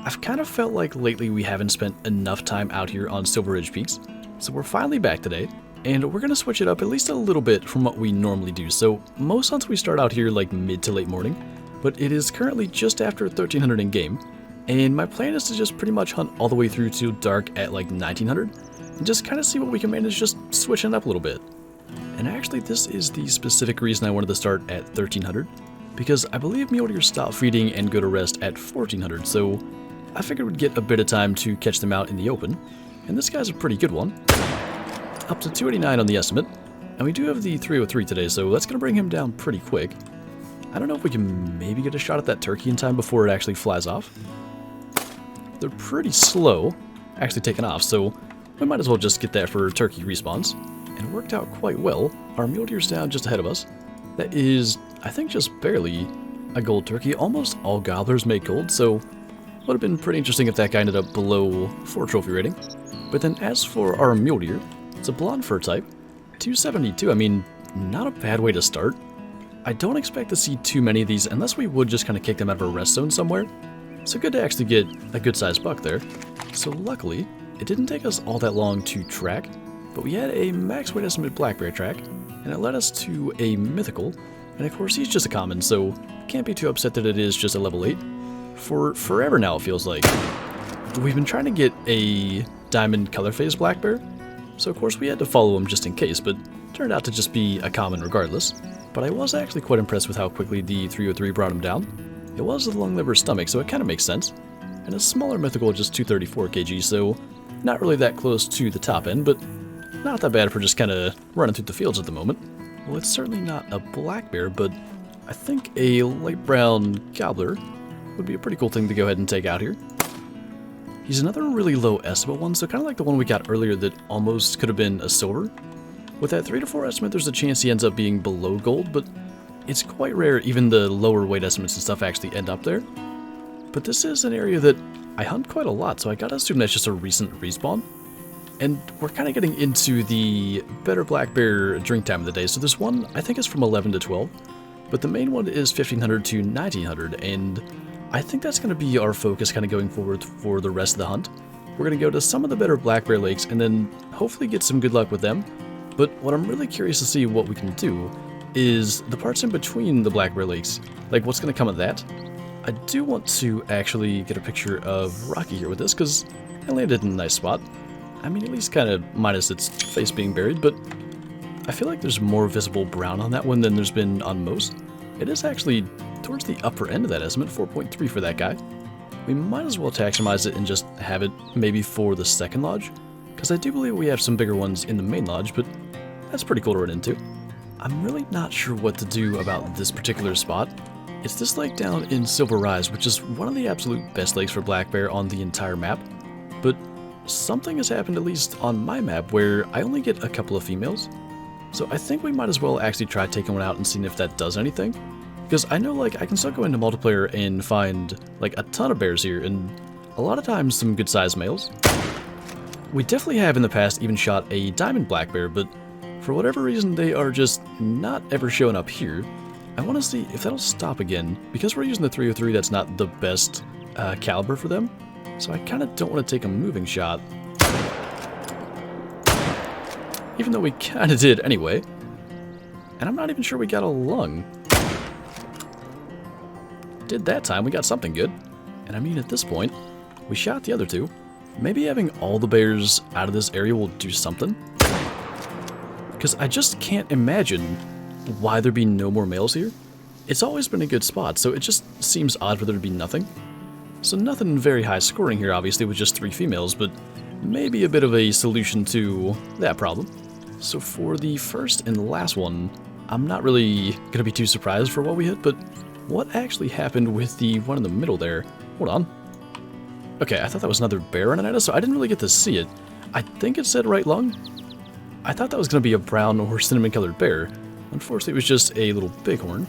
I've kind of felt like lately we haven't spent enough time out here on Silver Ridge Peaks, so we're finally back today, and we're going to switch it up at least a little bit from what we normally do. So most hunts we start out here like mid to late morning, but it is currently just after 1300 in game, and my plan is to just pretty much hunt all the way through to dark at like 1900, and just kind of see what we can manage just switching it up a little bit. And actually this is the specific reason I wanted to start at 1300, because I believe mule deer stop feeding and go to rest at 1400, so I figured we'd get a bit of time to catch them out in the open, and this guy's a pretty good one. Up to 289 on the estimate, and we do have the 303 today, so that's going to bring him down pretty quick. I don't know if we can maybe get a shot at that turkey in time before it actually flies off. They're pretty slow, actually taking off, so we might as well just get that for turkey respawns. And it worked out quite well. Our mule deer's down just ahead of us. That is, I think, just barely a gold turkey. Almost all gobblers make gold, so would have been pretty interesting if that guy ended up below 4 trophy rating. But then as for our mule deer, it's a blonde fur type, 272. I mean, not a bad way to start. I don't expect to see too many of these unless we would just kind of kick them out of a rest zone somewhere. So good to actually get a good sized buck there. So luckily, it didn't take us all that long to track, but we had a max weight estimate black bear track, and it led us to a mythical, and of course he's just a common, so can't be too upset that it is just a level 8. For forever now it feels like. We've been trying to get a diamond color phase black bear, so of course we had to follow him just in case, but turned out to just be a common regardless. But I was actually quite impressed with how quickly the 303 brought him down. It was the long liver stomach, so it kind of makes sense, and a smaller mythical just 234 kg, so not really that close to the top end, but not that bad for just kind of running through the fields at the moment. Well, it's certainly not a black bear, but I think a light brown gobbler would be a pretty cool thing to go ahead and take out here. He's another really low estimate one, so kind of like the one we got earlier that almost could have been a silver. With that 3 to 4 estimate, there's a chance he ends up being below gold, but it's quite rare even the lower weight estimates and stuff actually end up there. But this is an area that I hunt quite a lot, so I gotta assume that's just a recent respawn. And we're kind of getting into the better black bear drink time of the day. So this one, I think, is from 11 to 12, but the main one is 1500 to 1900, and I think that's going to be our focus kind of going forward for the rest of the hunt. We're going to go to some of the better black bear lakes and then hopefully get some good luck with them. But what I'm really curious to see what we can do is the parts in between the black bear lakes, like what's going to come of that. I do want to actually get a picture of Rocky here with this, because I landed in a nice spot. I mean, at least kind of minus its face being buried, but I feel like there's more visible brown on that one than there's been on most. It is actually towards the upper end of that estimate, 4.3 for that guy. We might as well taxonomize it and just have it maybe for the second lodge, because I do believe we have some bigger ones in the main lodge, but that's pretty cool to run into. I'm really not sure what to do about this particular spot. It's this lake down in Silver Rise, which is one of the absolute best lakes for black bear on the entire map, but something has happened, at least on my map, where I only get a couple of females. So I think we might as well actually try taking one out and seeing if that does anything. Because I know, like, I can still go into multiplayer and find, like, a ton of bears here, and a lot of times some good sized males. We definitely have in the past even shot a diamond black bear, but for whatever reason they are just not ever showing up here. I want to see if that'll stop again. Because we're using the 303, that's not the best caliber for them. So I kind of don't want to take a moving shot. Even though we kind of did anyway. And I'm not even sure we got a lung. Did that time, we got something good. And I mean, at this point, we shot the other two. Maybe having all the bears out of this area will do something. Because I just can't imagine why there'd be no more males here. It's always been a good spot, so it just seems odd for there to be nothing. So nothing very high scoring here, obviously, with just 3 females, but maybe a bit of a solution to that problem. So for the first and last one, I'm not really going to be too surprised for what we hit, but what actually happened with the one in the middle there? Hold on. Okay, I thought that was another bear running at us, so I didn't really get to see it. I think it said right lung. I thought that was going to be a brown or cinnamon colored bear. Unfortunately, it was just a little bighorn.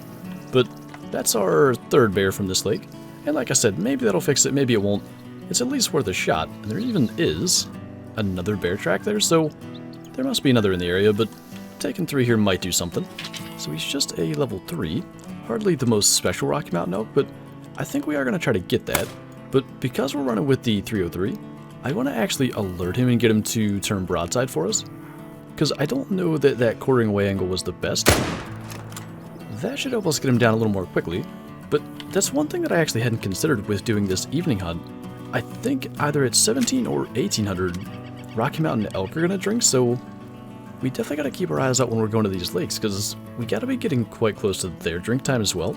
But that's our third bear from this lake. And like I said, maybe that'll fix it, maybe it won't. It's at least worth a shot. And there even is another bear track there, so there must be another in the area, but taking 3 here might do something. So he's just a level 3. Hardly the most special Rocky Mountain elk, but I think we are going to try to get that. But because we're running with the 303, I want to actually alert him and get him to turn broadside for us. Because I don't know that that quartering away angle was the best. That should help us get him down a little more quickly. But that's one thing that I actually hadn't considered with doing this evening hunt. I think either at 17 or 1800, Rocky Mountain elk are going to drink, so we definitely got to keep our eyes out when we're going to these lakes, because we got to be getting quite close to their drink time as well.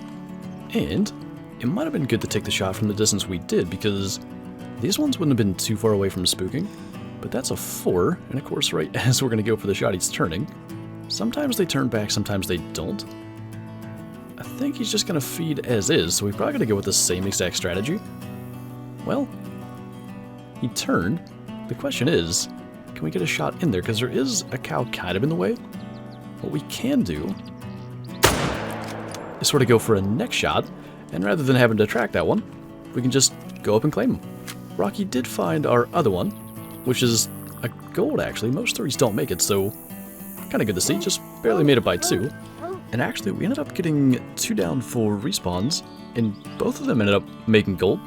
And it might have been good to take the shot from the distance we did, because these ones wouldn't have been too far away from spooking. But that's a 4, and of course right as we're going to go for the shot, he's turning. Sometimes they turn back, sometimes they don't. I think he's just going to feed as is, so we probably got to go with the same exact strategy. Well, he turned. The question is, can we get a shot in there? Because there is a cow kind of in the way. What we can do is sort of go for a neck shot, and rather than having to track that one, we can just go up and claim him. Rocky did find our other one, which is a gold actually. Most 3s don't make it, so kind of good to see. Just barely made it by 2. And actually, we ended up getting 2 down for respawns, and both of them ended up making gold.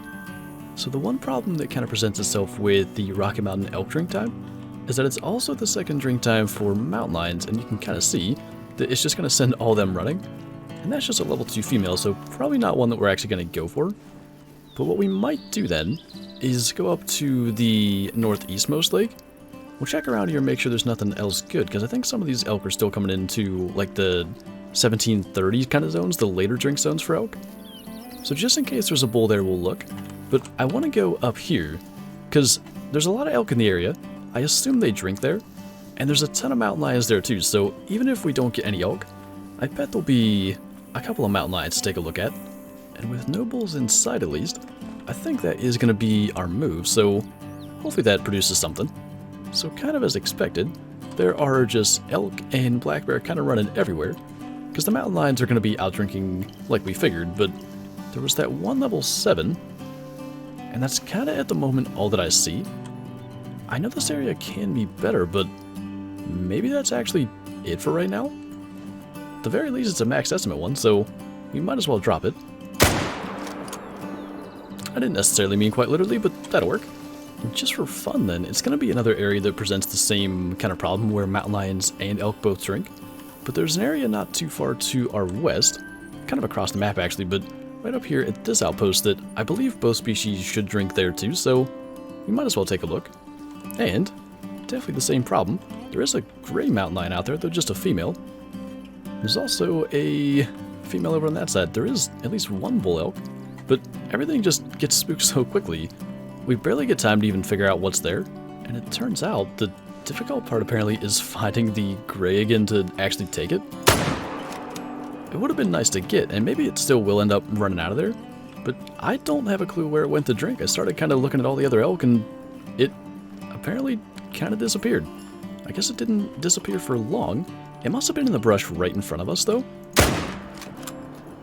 So the one problem that kind of presents itself with the Rocky Mountain elk drink time is that it's also the second drink time for mountain lions, and you can kind of see that it's just going to send all them running. And that's just a level 2 female, so probably not one that we're actually going to go for. But what we might do then is go up to the northeastmost lake. We'll check around here and make sure there's nothing else good, because I think some of these elk are still coming into like the 1730 kind of zones, the later drink zones for elk. So just in case there's a bull there, we'll look. But I want to go up here, because there's a lot of elk in the area. I assume they drink there, and there's a ton of mountain lions there too, so even if we don't get any elk, I bet there'll be a couple of mountain lions to take a look at. And with no bulls in sight at least, I think that is going to be our move, so hopefully that produces something. So kind of as expected, there are just elk and black bear kind of running everywhere, because the mountain lions are going to be out drinking like we figured, but there was that one level 7, and that's kind of at the moment all that I see. I know this area can be better, but maybe that's actually it for right now? At the very least, it's a max estimate one, so we might as well drop it. I didn't necessarily mean quite literally, but that'll work. And just for fun then, it's going to be another area that presents the same kind of problem where mountain lions and elk both drink. But there's an area not too far to our west, kind of across the map actually, but right up here at this outpost that I believe both species should drink there too, so we might as well take a look. And definitely the same problem. There is a gray mountain lion out there, though just a female. There's also a female over on that side. There is at least one bull elk, but everything just gets spooked so quickly. We barely get time to even figure out what's there, and it turns out the difficult part apparently is finding the gray again to actually take it. It would have been nice to get, and maybe it still will end up running out of there, but I don't have a clue where it went to drink. I started kind of looking at all the other elk, and it apparently kind of disappeared. I guess it didn't disappear for long. It must have been in the brush right in front of us, though.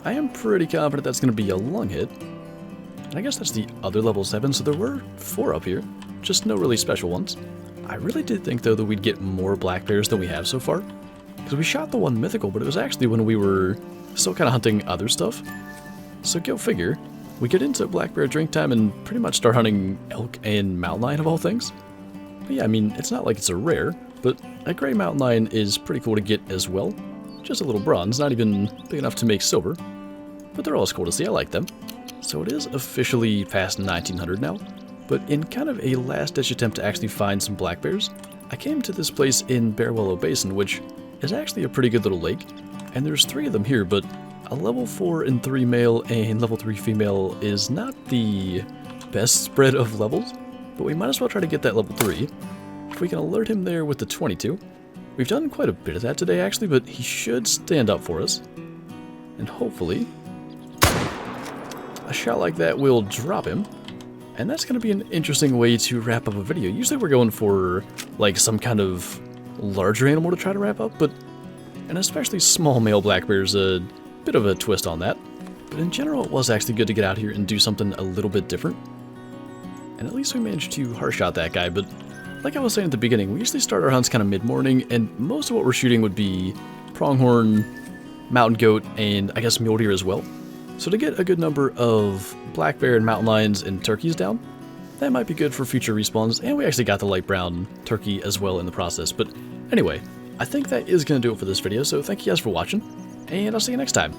I am pretty confident that's going to be a lung hit. And I guess that's the other level 7, so there were 4 up here. Just no really special ones. I really did think, though, that we'd get more black bears than we have so far. Because we shot the one mythical, but it was actually when we were still kind of hunting other stuff. So go figure. We get into black bear drink time and pretty much start hunting elk and mountain lion of all things. But yeah, I mean, it's not like it's a rare, but a gray mountain lion is pretty cool to get as well. Just a little bronze, not even big enough to make silver. But they're always cool to see, I like them. So it is officially past 1900 now, but in kind of a last-ditch attempt to actually find some black bears, I came to this place in Bearwillow Basin, which is actually a pretty good little lake, and there's 3 of them here, but a level 4 and 3 male and level 3 female is not the best spread of levels, but we might as well try to get that level 3. If we can alert him there with the 22. We've done quite a bit of that today actually, but he should stand up for us, and hopefully a shot like that will drop him. And that's going to be an interesting way to wrap up a video. Usually we're going for like some kind of larger animal to try to wrap up, but an especially small male black bear is a bit of a twist on that. But in general, it was actually good to get out here and do something a little bit different. And at least we managed to harsh shot that guy, but like I was saying at the beginning, we usually start our hunts kind of mid-morning, and most of what we're shooting would be pronghorn, mountain goat, and I guess mule deer as well. So to get a good number of black bear and mountain lions and turkeys down, that might be good for future respawns, and we actually got the light brown turkey as well in the process. But anyway, I think that is going to do it for this video, so thank you guys for watching, and I'll see you next time.